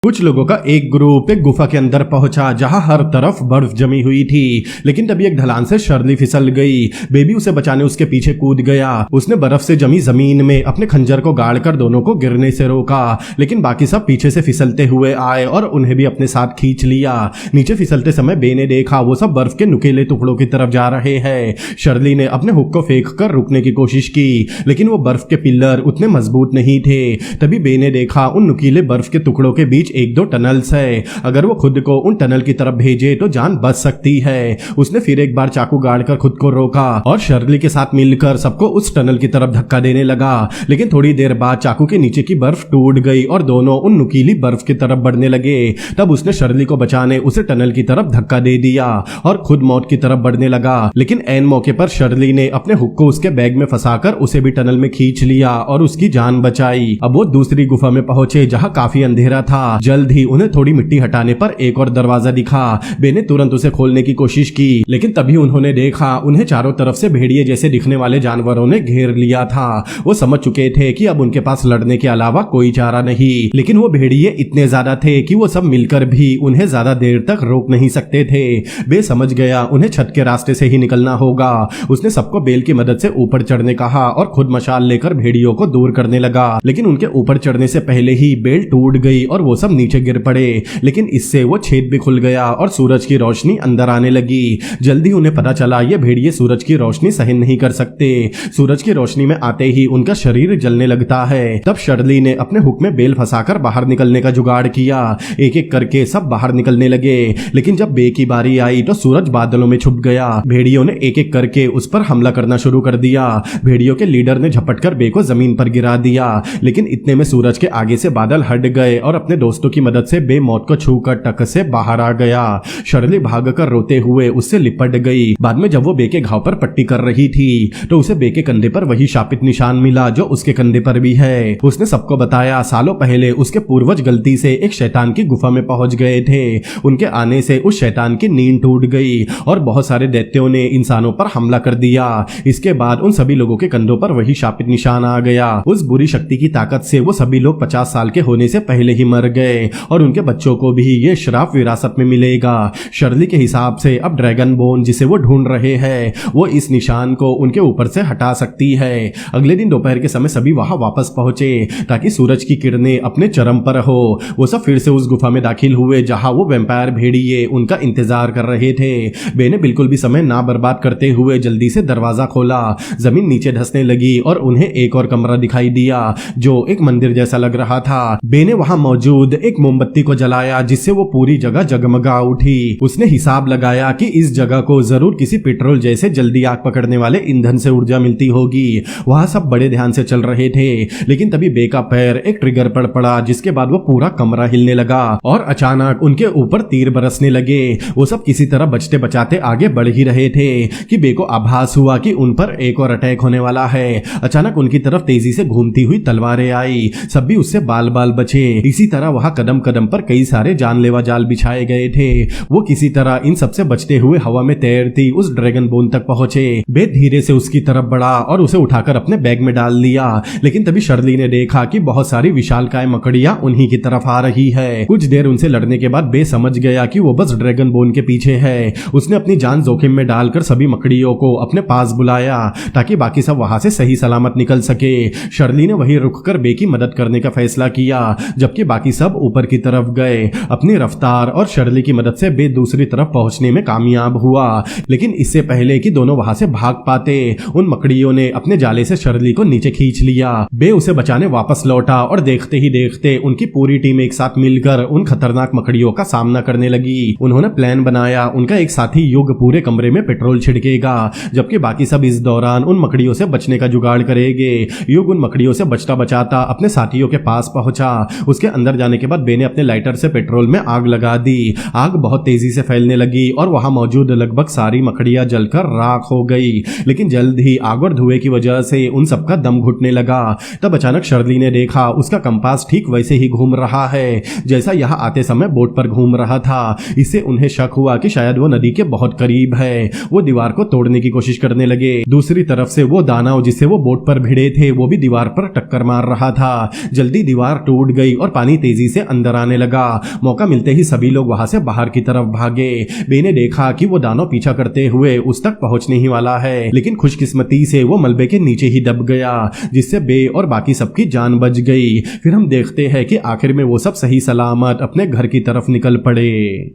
कुछ लोगों का एक ग्रुप एक गुफा के अंदर पहुंचा जहां हर तरफ बर्फ जमी हुई थी। लेकिन तभी एक ढलान से शर्ली फिसल गई। बेबी उसे बचाने उसके पीछे कूद गया। उसने बर्फ से जमी जमीन में अपने खंजर को गाड़कर दोनों को गिरने से रोका, लेकिन बाकी सब पीछे से फिसलते हुए आए और उन्हें भी अपने साथ खींच लिया। नीचे फिसलते समय बे ने देखा वो सब बर्फ के नुकीले टुकड़ों की तरफ जा रहे हैं। शर्ली ने अपने हुक को फेंक कर रुकने की कोशिश की, लेकिन वो बर्फ के पिलर उतने मजबूत नहीं थे। तभी बे ने देखा उन नुकीले बर्फ के टुकड़ों के बीच एक दो टनल्स है। अगर वो खुद को उन टनल की तरफ भेजे तो जान बच सकती है। उसने फिर एक बार चाकू गाड़कर खुद को रोका और शर्ली के साथ मिलकर सबको उस टनल की तरफ धक्का देने लगा। लेकिन थोड़ी देर बाद चाकू के नीचे की बर्फ टूट गई और दोनों उन नुकीली बर्फ की तरफ बढ़ने लगे। तब उसने शर्ली को बचाने उसे टनल की तरफ धक्का दे दिया और खुद मौत की तरफ बढ़ने लगा। लेकिन ऐन मौके पर शर्ली ने अपने हुक को उसके बैग में फंसाकर उसे भी टनल में खींच लिया और उसकी जान बचाई। अब वो दूसरी गुफा में पहुंचे जहां काफी अंधेरा था। जल्द ही उन्हें थोड़ी मिट्टी हटाने पर एक और दरवाजा दिखा। बे ने तुरंत उसे खोलने की कोशिश की, लेकिन तभी उन्होंने देखा उन्हें चारों तरफ से भेड़िए जैसे दिखने वाले जानवरों ने घेर लिया था। वो समझ चुके थे कि अब उनके पास लड़ने के अलावा कोई चारा नहीं, लेकिन वो भेड़िए इतने ज्यादा थे कि वो सब मिलकर भी उन्हें ज्यादा देर तक रोक नहीं सकते थे। बे समझ गया उन्हें छत के रास्ते से ही निकलना होगा। उसने सबको बेल की मदद से ऊपर चढ़ने कहा और खुद मशाल लेकर भेड़ियों को दूर करने लगा। लेकिन उनके ऊपर चढ़ने से पहले ही बेल टूट गई और वो सब नीचे गिर पड़े। लेकिन इससे वो छेद भी खुल गया और सूरज की रोशनी अंदर आने लगी। जल्दी उन्हें पता चला ये भेड़िए सूरज की रोशनी सहन नहीं कर सकते। सूरज की रोशनी में आते ही उनका शरीर जलने लगता है। तब शर्ली ने अपने हुक में बेल फंसाकर बाहर निकलने का जुगाड़ किया। एक एक करके सब बाहर निकलने लगे। लेकिन जब बे की बारी आई तो सूरज बादलों में छुप गया। भेड़ियों ने एक एक करके उस पर हमला करना शुरू कर दिया। भेड़ियों के लीडर ने झपटकर बे को जमीन पर गिरा दिया, लेकिन इतने में सूरज के आगे से बादल हट गए और अपने दोस्तों की मदद से बे मौत को छूकर टक से बाहर आ गया। शर्ली भागकर रोते हुए उससे लिपट गई। बाद में जब वो बे के घाव पर पट्टी कर रही थी तो उसे बे के कंधे पर वही शापित निशान मिला जो उसके कंधे पर भी है। उसने सबको बताया सालों पहले उसके पूर्वज गलती से एक शैतान की गुफा में पहुंच गए थे। उनके आने से उस शैतान की नींद टूट गई और बहुत सारे दैत्यों ने इंसानों पर हमला कर दिया। इसके बाद उन सभी लोगों के कंधों पर वही शापित निशान आ गया। उस बुरी शक्ति की ताकत से वो सभी लोग 50 साल के होने से पहले ही मर गए और उनके बच्चों को भी ये श्राप विरासत में मिलेगा। शर्ली के हिसाब से अब ड्रैगन बोन जिसे वो ढूंढ रहे हैं वो इस निशान को उनके ऊपर से हटा सकती है। अगले दिन दोपहर के समय सभी वहां वापस पहुंचे ताकि सूरज की किरणें अपने चरम पर हो। वो सब फिर से उस गुफा में दाखिल हुए जहां वो वैम्पायर भेड़िए उनका इंतजार कर रहे थे। बे ने बिल्कुल भी समय ना बर्बाद करते हुए जल्दी से दरवाजा खोला। जमीन नीचे धंसने लगी और उन्हें एक और कमरा दिखाई दिया जो एक मंदिर जैसा लग रहा था। बे ने वहां मौजूद एक मोमबत्ती को जलाया जिससे वो पूरी जगह जगमगा उठी। उसने हिसाब लगाया कि इस जगह को जरूर किसी पेट्रोल जैसे जल्दी आग पकड़ने वाले ईंधन से ऊर्जा मिलती होगी। वहां सब बड़े ध्यान से चल रहे थे, लेकिन तभी बे का पैर एक ट्रिगर पर पड़ा जिसके बाद वो पूरा कमरा हिलने लगा और अचानक उनके ऊपर तीर बरसने लगे। वो सब किसी तरह बचते बचाते आगे बढ़ ही रहे थे कि बे को आभास हुआ कि उन पर एक और अटैक होने वाला है। अचानक उनकी तरफ तेजी से घूमती हुई तलवारें आई। सब भी उससे बाल बाल बचे। इसी तरह वहां कदम कदम पर कई सारे जानलेवा जाल बिछाए गए थे। वो किसी तरह इन सबसे बचते हुए हवा में तैरती उस ड्रैगन बोन तक पहुंचे। बे धीरे से उसकी तरफ बढ़ा और उसे उठाकर अपने बैग में डाल लिया। लेकिन तभी शर्ली ने देखा कि बहुत सारी विशालकाय मकड़ियां उन्हीं की तरफ आ रही है। कुछ देर उनसे लड़ने के बाद बे समझ गया कि वो बस ड्रैगन बोन के पीछे है। उसने अपनी जान जोखिम में डालकर सभी मकड़ियों को अपने पास बुलाया ताकि बाकी सब वहां से सही सलामत निकल सके। शर्ली ने वहीं रुककर बे की मदद करने का फैसला किया, जबकि बाकी सब ऊपर की तरफ गए। अपनी रफ्तार और शर्ली की मदद से बे दूसरी तरफ पहुंचने में कामयाब हुआ। लेकिन इससे पहले कि दोनों वहां से भाग पाते उन मकड़ियों ने अपने जाले से शर्ली को नीचे खींच लिया। बे उसे बचाने वापस लौटा और देखते ही देखते उनकी पूरी टीम एक साथ मिलकर उन खतरनाक मकड़ियों का सामना करने लगी। उन्होंने प्लान बनाया उनका एक साथी युग पूरे कमरे में पेट्रोल छिड़केगा, जबकि बाकी सब इस दौरान उन मकड़ियों से बचने का जुगाड़ करेंगे। युग उन मकड़ियों से बचता बचाता अपने साथियों के पास पहुंचा। उसके अंदर जाने के बाद बे ने अपने लाइटर से पेट्रोल में आग लगा दी। आग बहुत तेजी से फैलने लगी और वहां मौजूद लगभग सारी मकड़ियां जलकर राख हो गई। लेकिन जल्द ही आग और धुएं की वजह से उन सबका दम घुटने लगा। तब अचानक शर्ली ने देखा उसका कंपास ठीक वैसे ही घूम रहा है जैसा यहाँ आते समय बोट पर घूम रहा था। इससे उन्हें शक हुआ कि शायद वो नदी के बहुत करीब है। वो दीवार को तोड़ने की कोशिश करने लगे। दूसरी तरफ से वो दानव जिससे वो बोट पर भिड़े थे वो भी दीवार पर टक्कर मार रहा था। जल्दी दीवार टूट गई और पानी तेजी से अंदर आने लगा। मौका मिलते ही सभी लोग वहां से बाहर की तरफ भागे। बे ने देखा कि वो दानव पीछा करते हुए उस तक पहुंचने ही वाला है, लेकिन खुशकिस्मती से वो मलबे के नीचे ही दब गया, जिससे बे और बाकी सबकी जान बच गई। फिर हम देखते हैं कि आखिर में वो सब सही सलामत अपने घर की तरफ निकल पड़े।